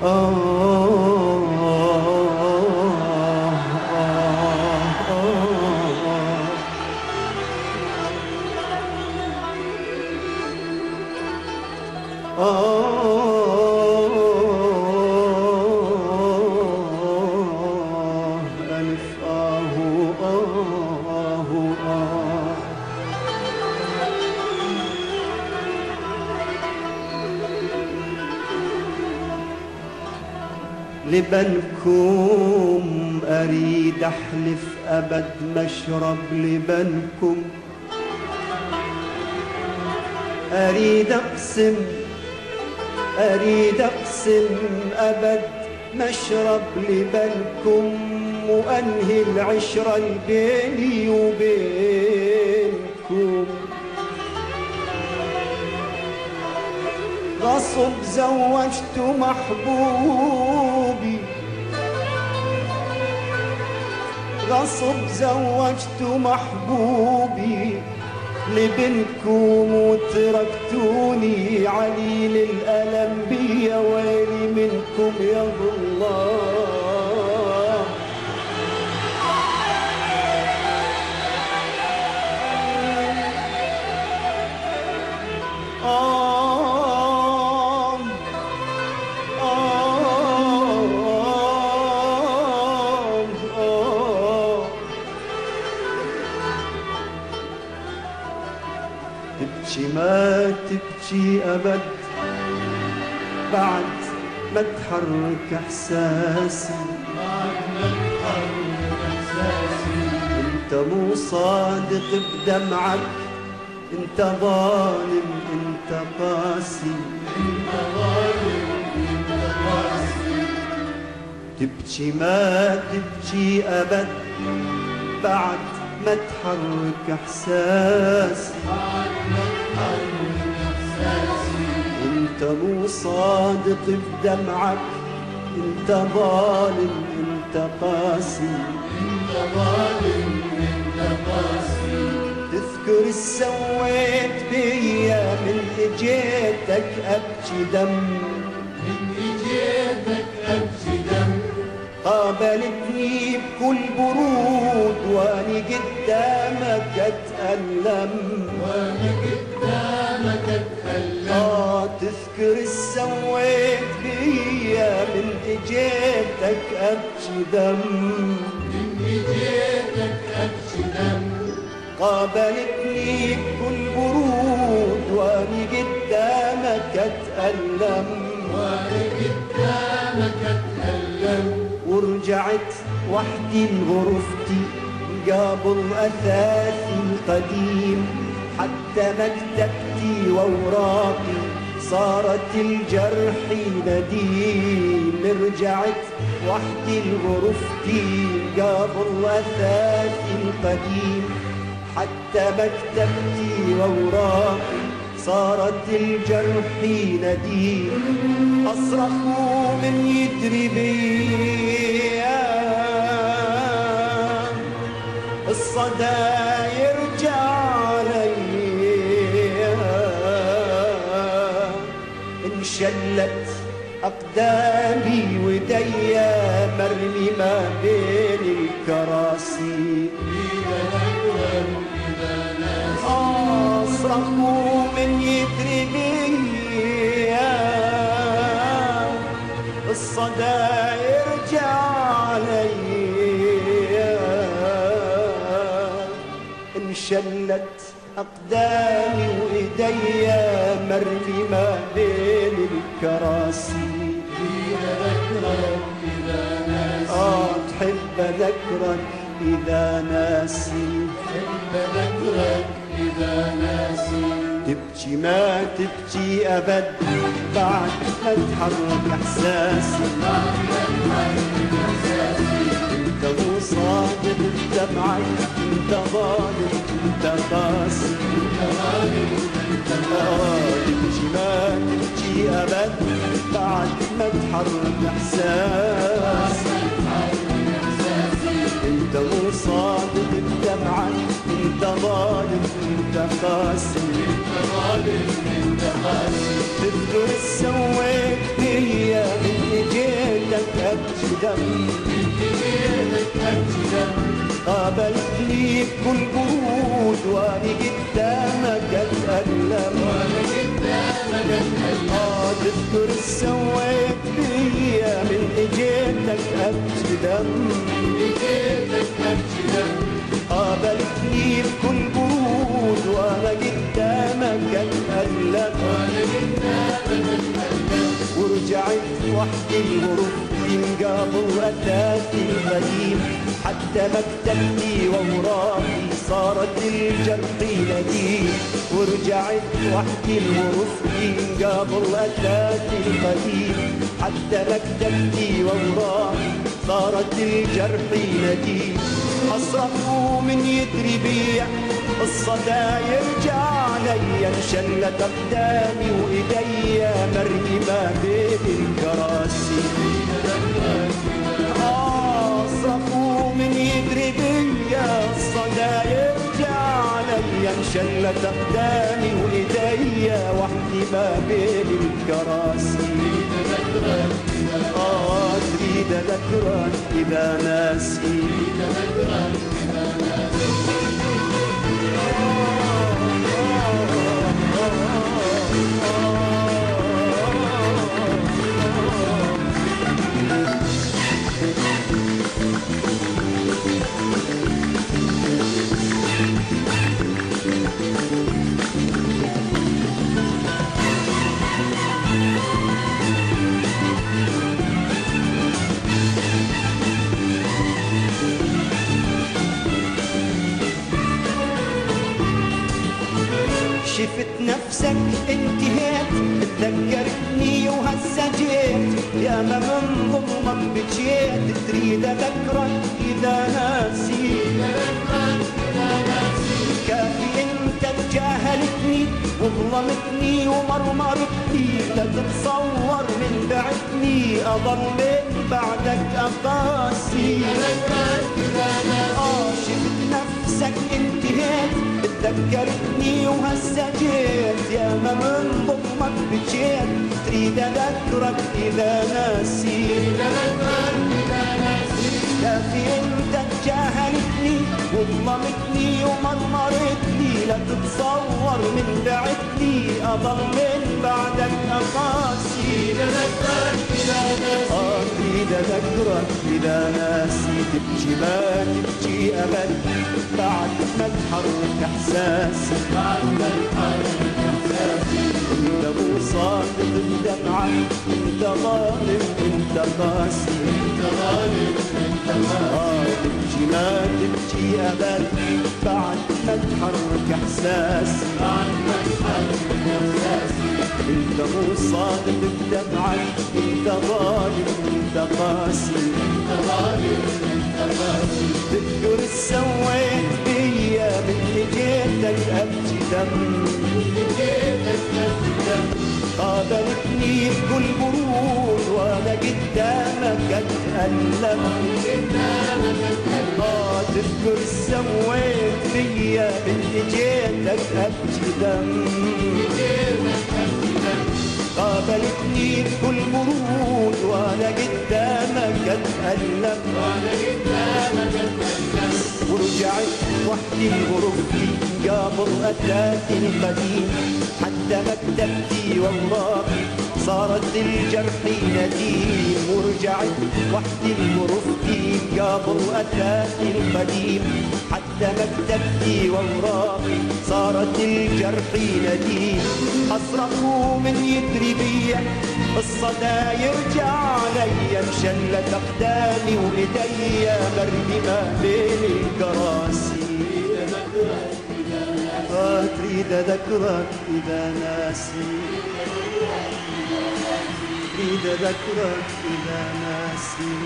ألف لبنكم أريد أحلف أبد مشرب لبنكم، أريد أقسم أبد مشرب لبنكم، وأنهي العشرة بيني وبينكم. غصب زوجت محبوبي، غصب زوجت محبوبي لبنكم، وتركتوني عليل الألم بيا ويلي منكم يا الله. تبكي ما تبكي أبد بعد ما تحرك إحساسي، أنت مو صادق بدمعك، أنت ظالم أنت قاسي، تبكي ما تبكي أبد بعد ما تحرك إحساسي، أنت مو صادق بدمعك، أنت ظالم أنت قاسي، تذكر سويت بيا من اجيتك أبكي دم، قابلتني بكل برود وأني قدامك أتألم، تذكر سويت بيا من اجيتك أبكي دم، قابلتني بكل برود وأني قدامك أتألم، ورجعت وحدي لغرفتي قابل أثاثي القديم، حتى مكتبتي وأوراقي صارت الجرح نديم. رجعت وحدي لغرفتي قابل أثاثي القديم، حتى مكتبتي وأوراقي صارت الجرح نديم. أصرخ من يدري بيا الصدى يرجع علي، انشلت أقدامي وديا مرمي ما بين الكراسي. أصرخ من يدري بيا الصدى يرجع علي، انشلت أقدامي وإيديا مرمي ما بين الكراسي. تحب أذكرك إذا ناسي، تبكي ما تبكي أبد بعد ما تحرك إحساسي، أنت مو صادق بدمعك، أنت ظالم أنت قاسي، تبكي ما تبكي أبد بعد ما تحرك إحساسي، أنت مو صادق بدمعك، أنت ظالم أنت قاسي، تذكر سويت بيا من أبكي دم قابلتني بكل برود وأنا قدامك أتألم تذكر سويت بيا من اجيتك أبكي دم قابلتني بكل برود وأنا قدامك أتألم ورجعت وحدي ورفقي قبل أتاتي القديم حتى مكتبتي وأوراقي صارت الجرح نديم ورجعت وحدي ورفقي قبل أتاتي القديم حتى مكتبتي وأوراقي صارت الجرح نديم أصرخ من يدري بيع الصدى يرجع علي انشلت أقدامي وإيديا مرمي بين الكراسي أصرخ من يدري بيا الصدى يرجع علي انشلت أقدامي وإيديا وحدي ما بين الكراسي تريد أذكرك إذا ناسي شفت نفسك انتهيت تذكرتني وهسه جيت يا ما من ظلمك بجيت تريد اذكرك اذا ناسيت كافي انت تجاهلتني وظلمتني ومرمرتني لا تتصور من بعدني اضل من بعدك اقاسي شفت نفسك انتهيت تذكرتني وهسه جيت يا ما من ضمك بجيت تريد اذكرك اذا ناسيت كافي انت تجاهلتني وظلمتني ومرمرتني لا تتصور من بعدني اضل من بعدك اقاسي اريد اذكرك اذا ناسي تبكي ما تبكي ابد بعد ما تحرك احساسي انت مو صادق بدمعك انت ظالم انت قاسي تبكي ما تبكي ابد بعد ما تحرك احساسي انت مو صادق بدمعك انت ظالم انت قاسي تذكر سويت بيا من جيتك ابكي دم قابلتني بكل برود وانا قدامك اتألم تذكر سويت بيا من جيتك ابكي دم قابلتني بكل برود وانا قدامك اتألم ورجعت وحدي غرفتي قبل أتاتي القديم حتى مكتبتي وأوراقي صارت الجرح نديم ورجعت وحدي غرفتي قبل أتاتي القديم حتى مكتبتي وأوراقي صارت الجرح نديم أصرخ من يدري بيا الصدى يرجع علي انشلت أقدامي وإيديا مرمي بين الكراسي تريد أذكرك إذا ناسي تريد أذكرك إذا ناسي